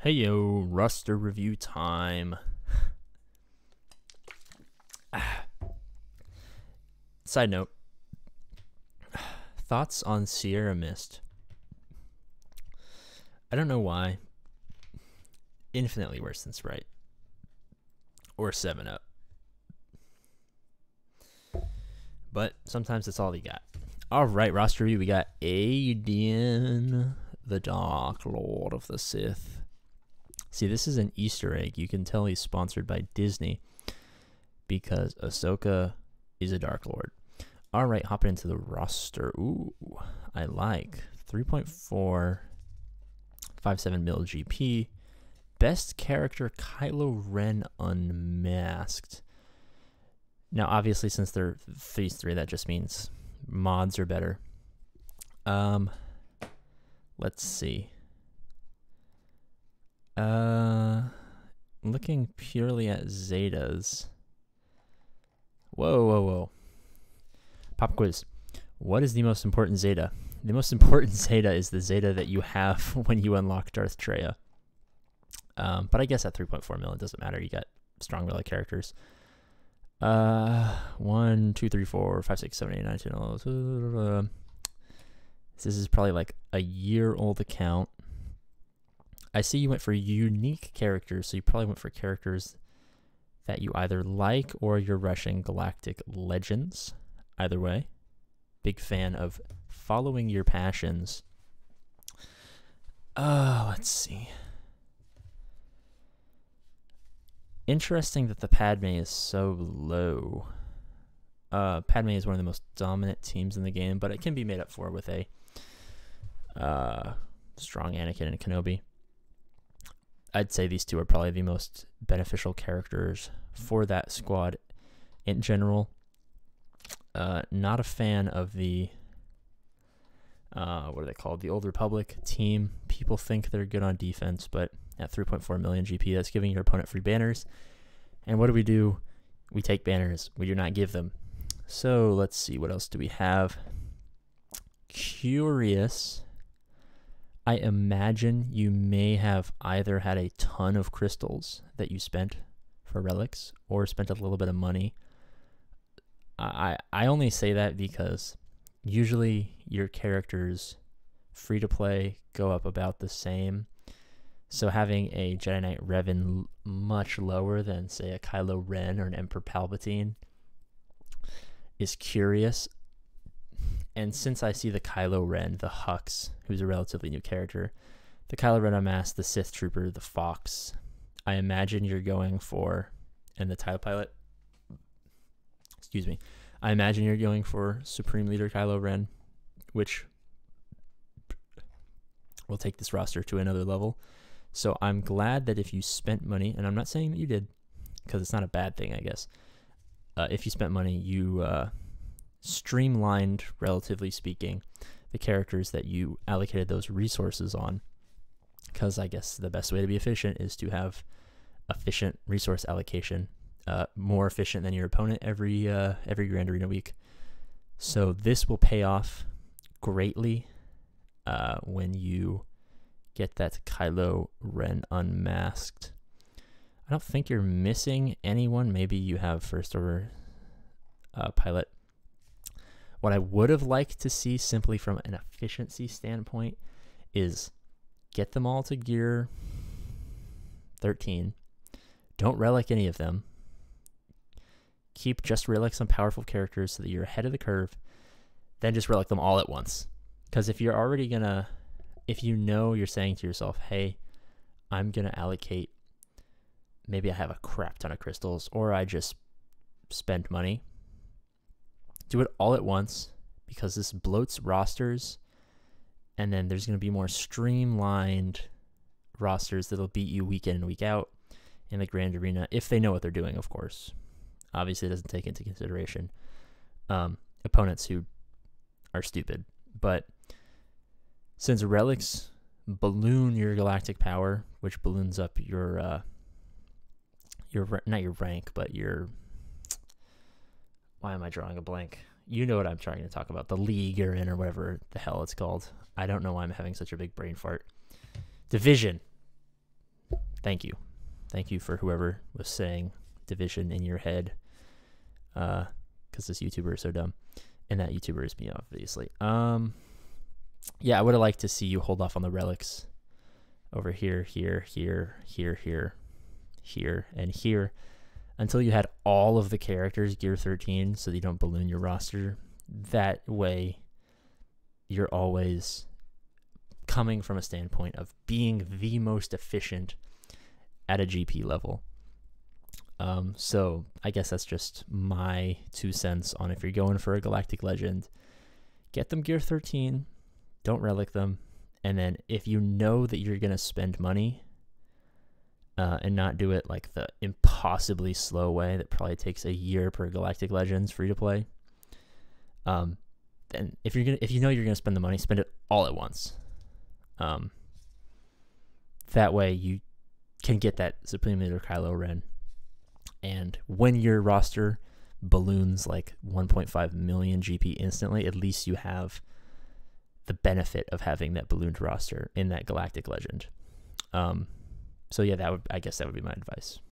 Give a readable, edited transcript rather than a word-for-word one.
Hey yo, roster review time. Side note, thoughts on Sierra Mist. I don't know why. Infinitely worse than Sprite. Or 7-Up. But sometimes that's all you got. Alright, roster review. We got Aiden, the Dark Lord of the Sith. See, this is an Easter egg. You can tell he's sponsored by Disney because Ahsoka is a Dark Lord. All right, hopping into the roster. Ooh, I like 3.4, 57 mil GP. Best character, Kylo Ren Unmasked. Now, obviously, since they're Phase 3, that just means mods are better. Let's see. Looking purely at Zetas. Whoa. Pop quiz. What is the most important Zeta? The most important Zeta is the Zeta that you have when you unlock Darth Traya. But I guess at 3.4 mil, it doesn't matter. You got strong melee characters. 1, 2, 3, 4, 5, 6, 7, 8, 9, 10, 11. This is probably like a year-old account. I see you went for unique characters, so you probably went for characters that you either like or you're rushing Galactic Legends. Either way, big fan of following your passions. Let's see. Interesting that the Padme is so low. Padme is one of the most dominant teams in the game, but it can be made up for with a strong Anakin and Kenobi. I'd say these two are probably the most beneficial characters for that squad in general. Not a fan of the, what are they called? The Old Republic team. People think they're good on defense, but at 3.4 million GP, that's giving your opponent free banners. And what do? We take banners. We do not give them. So let's see. What else do we have? Curious. I imagine you may have either had a ton of crystals that you spent for relics or spent a little bit of money. I only say that because usually your characters free to play go up about the same. So having a Jedi Knight Revan much lower than, say, a Kylo Ren or an Emperor Palpatine is curious. And since I see the Kylo Ren, the Hux, who's a relatively new character, the Kylo Ren Unmasked, the Sith Trooper, the Fox, I imagine you're going for, and the TIE Pilot, excuse me, I imagine you're going for Supreme Leader Kylo Ren, which will take this roster to another level. So I'm glad that if you spent money, and I'm not saying that you did, because it's not a bad thing, I guess. If you spent money, you streamlined, relatively speaking, the characters that you allocated those resources on, because I guess the best way to be efficient is to have efficient resource allocation, more efficient than your opponent every Grand Arena week. So this will pay off greatly when you get that Kylo Ren Unmasked. I don't think you're missing anyone. Maybe you have First Order Pilot. What I would have liked to see, simply from an efficiency standpoint, is get them all to gear 13. Don't relic any of them. Keep just relics on powerful characters so that you're ahead of the curve. Then just relic them all at once. Because if you're already gonna, if you know you're saying to yourself, hey, I'm gonna allocate, maybe I have a crap ton of crystals, or I just spend money. Do it all at once, because this bloats rosters, and then there's going to be more streamlined rosters that'll beat you week in and week out in the Grand Arena, if they know what they're doing, of course. Obviously, it doesn't take into consideration opponents who are stupid. But since relics balloon your galactic power, which balloons up your not your rank, but your, why am I drawing a blank? You know what I'm trying to talk about. The league you're in, or whatever the hell it's called. I don't know why I'm having such a big brain fart. Division. Thank you. Thank you for whoever was saying division in your head. Because this YouTuber is so dumb. And that YouTuber is me, obviously. Yeah, I would have liked to see you hold off on the relics over here, here, here, here, here, here, and here until you had all of the characters Gear 13 so that you don't balloon your roster. That way, you're always coming from a standpoint of being the most efficient at a GP level. So I guess that's just my 2 cents on if you're going for a Galactic Legend, get them Gear 13, don't relic them, and then if you know that you're going to spend money and not do it like the impossibly slow way that probably takes a year per Galactic Legends free to play, then if you know you're gonna spend the money, spend it all at once. That way you can get that Supreme Leader Kylo Ren, and when your roster balloons like 1.5 million GP instantly, at least you have the benefit of having that ballooned roster in that Galactic Legend. So yeah, I guess that would be my advice.